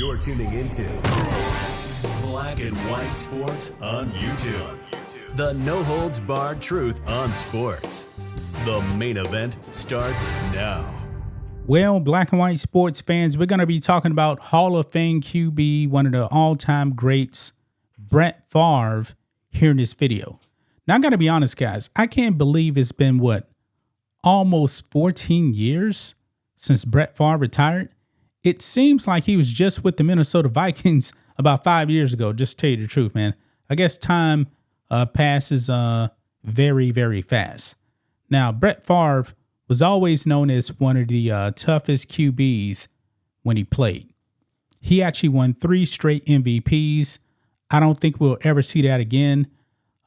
You're tuning into Black and White Sports on YouTube. The no-holds-barred truth on sports. The main event starts now. Well, Black and White Sports fans, we're going to be talking about Hall of Fame QB, one of the all-time greats, Brett Favre, here in this video. Now, I got to be honest, guys. I can't believe it's been, almost 14 years since Brett Favre retired. It seems like he was just with the Minnesota Vikings about 5 years ago, just to tell you the truth, man. I guess time passes very, very fast. Now, Brett Favre was always known as one of the toughest QBs when he played. He actually won 3 straight MVPs. I don't think we'll ever see that again.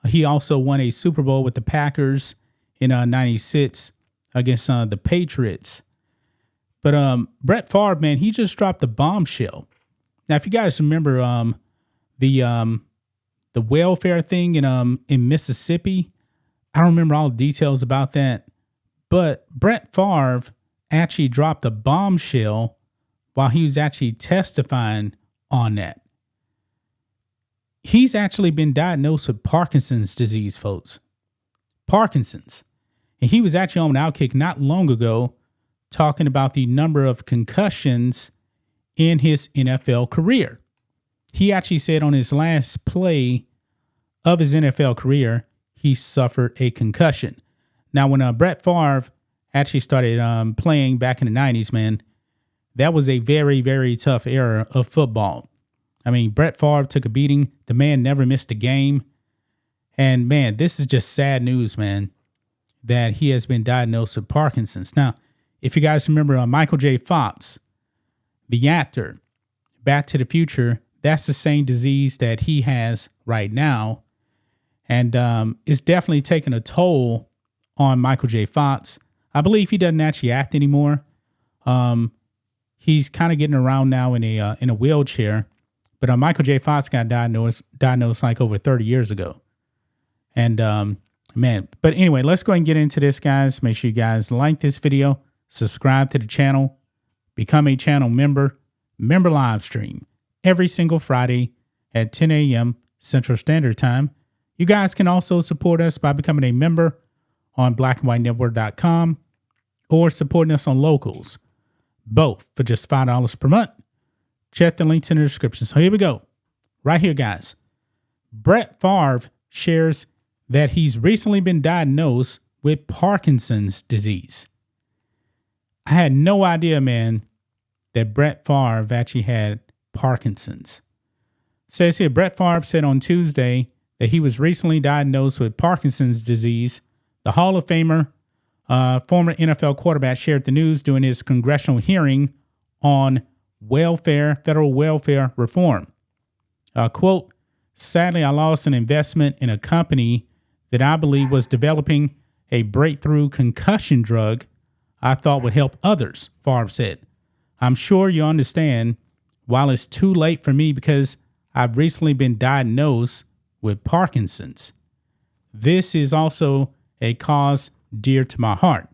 He also won a Super Bowl with the Packers in '96 against the Patriots. But Brett Favre, man, he just dropped the bombshell. Now, if you guys remember the welfare thing in Mississippi, I don't remember all the details about that. But Brett Favre actually dropped a bombshell while he was actually testifying on that. He's actually been diagnosed with Parkinson's disease, folks. Parkinson's. And he was actually on Outkick not long ago talking about the number of concussions in his NFL career. He actually said on his last play of his NFL career, he suffered a concussion. Now, when Brett Favre actually started playing back in the 90s, man, that was a very, very tough era of football. I mean, Brett Favre took a beating. The man never missed a game. And, man, this is just sad news, man, that he has been diagnosed with Parkinson's. Now, if you guys remember Michael J. Fox, the actor, Back to the Future, that's the same disease that he has right now. And it's definitely taking a toll on Michael J. Fox. I believe he doesn't actually act anymore. He's kind of getting around now in a wheelchair. But Michael J. Fox got diagnosed like over 30 years ago. And man, but anyway, let's go ahead and get into this, guys. Make sure you guys like this video, subscribe to the channel, become a channel member live stream every single Friday at 10 a.m. Central Standard Time. You guys can also support us by becoming a member on blackandwhitenetwork.com or supporting us on Locals, both for just $5 per month. Check the links in the description. So here we go. Right here, guys. Brett Favre shares that he's recently been diagnosed with Parkinson's disease. I had no idea, man, that Brett Favre actually had Parkinson's. It says here, Brett Favre said on Tuesday that he was recently diagnosed with Parkinson's disease. The Hall of Famer, former NFL quarterback, shared the news during his congressional hearing on federal welfare reform. Quote, sadly, I lost an investment in a company that I believe was developing a breakthrough concussion drug I thought would help others, Favre said. I'm sure you understand while it's too late for me because I've recently been diagnosed with Parkinson's. This is also a cause dear to my heart.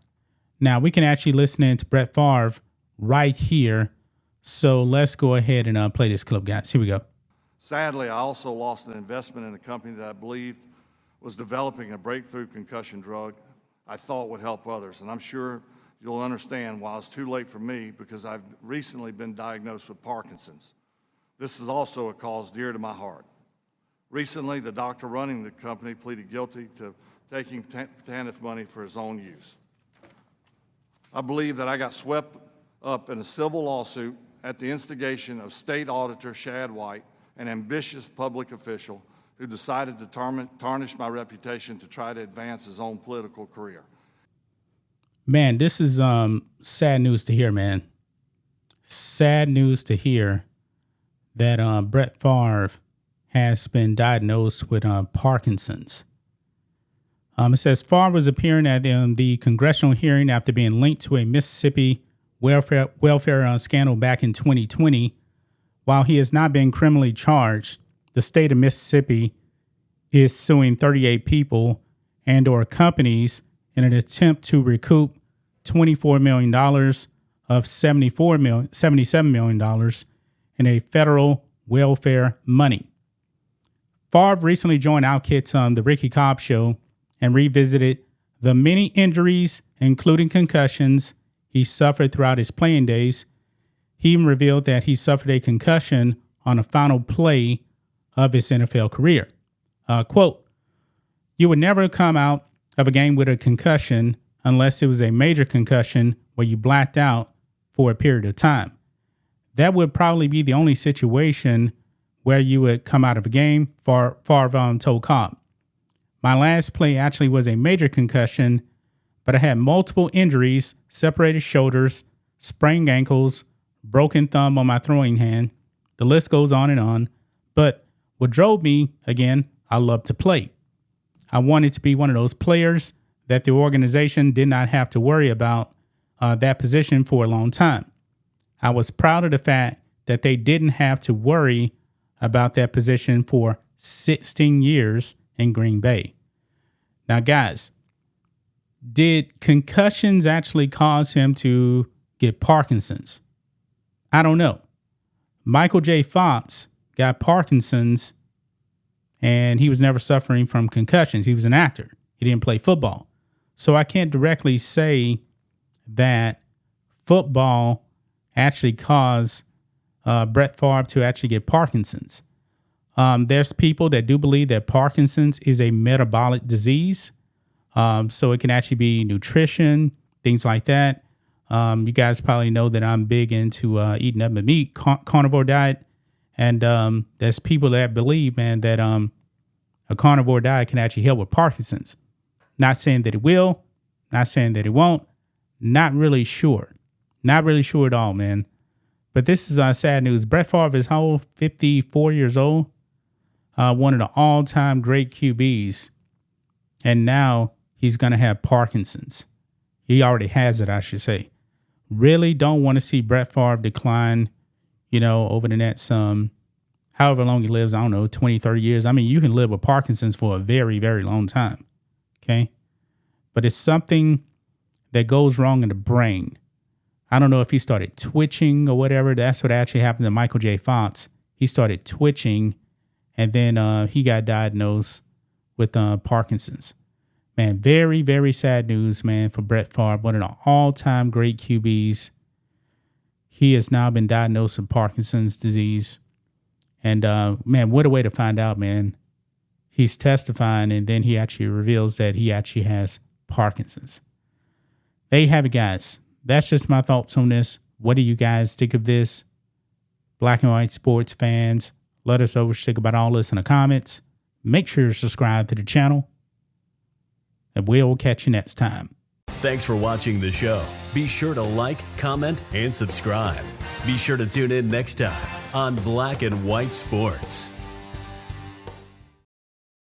Now, we can actually listen in to Brett Favre right here. So let's go ahead and play this clip, guys. Here we go. Sadly, I also lost an investment in a company that I believed was developing a breakthrough concussion drug I thought would help others. And I'm sure you'll understand why it's too late for me because I've recently been diagnosed with Parkinson's. This is also a cause dear to my heart. Recently, the doctor running the company pleaded guilty to taking TANF money for his own use. I believe that I got swept up in a civil lawsuit at the instigation of State Auditor Shad White, an ambitious public official who decided to tarnish my reputation to try to advance his own political career. Man, this is sad news to hear, man. Sad news to hear that Brett Favre has been diagnosed with Parkinson's. It says Favre was appearing at the congressional hearing after being linked to a Mississippi welfare scandal back in 2020. While he has not been criminally charged, the state of Mississippi is suing 38 people and or companies in an attempt to recoup $24 million of $77 million in a federal welfare money. Favre recently joined Outkick's The Ricky Cobb Show and revisited the many injuries, including concussions, he suffered throughout his playing days. He even revealed that he suffered a concussion on the final play of his NFL career. Quote, "You would never come out of a game with a concussion unless it was a major concussion where you blacked out for a period of time. That would probably be the only situation where you would come out of a game," Favre told Cobb. "My last play actually was a major concussion, but I had multiple injuries, separated shoulders, sprained ankles, broken thumb on my throwing hand. The list goes on and on. But what drove me, again, I love to play. I wanted to be one of those players that the organization did not have to worry about that position for a long time. I was proud of the fact that they didn't have to worry about that position for 16 years in Green Bay." Now, guys, did concussions actually cause him to get Parkinson's? I don't know. Michael J. Fox got Parkinson's and he was never suffering from concussions. He was an actor. He didn't play football. So I can't directly say that football actually caused Brett Favre to actually get Parkinson's. There's people that do believe that Parkinson's is a metabolic disease. So it can actually be nutrition, things like that. You guys probably know that I'm big into eating up meat, carnivore diet. And there's people that believe, man, that a carnivore diet can actually help with Parkinson's. Not saying that it will, not saying that it won't. Not really sure. Not really sure at all, man. But this is sad news. Brett Favre is how old? 54 years old. One of the all-time great QBs. And now he's going to have Parkinson's. He already has it, I should say. Really don't want to see Brett Favre decline, over the next, however long he lives, I don't know, 20, 30 years. I mean, you can live with Parkinson's for a very, very long time. Okay. But it's something that goes wrong in the brain. I don't know if he started twitching or whatever. That's what actually happened to Michael J. Fox. He started twitching and then he got diagnosed with Parkinson's. Man, very, very sad news, man, for Brett Favre, one of the all-time great QBs. He has now been diagnosed with Parkinson's disease. And, man, what a way to find out, man. He's testifying, and then he actually reveals that he actually has Parkinson's. There you have it, guys. That's just my thoughts on this. What do you guys think of this? Black and white sports fans, let us know what you think about all this in the comments. Make sure you're subscribed to the channel. And we'll catch you next time. Thanks for watching the show. Be sure to like, comment, and subscribe. Be sure to tune in next time on Black and White Sports.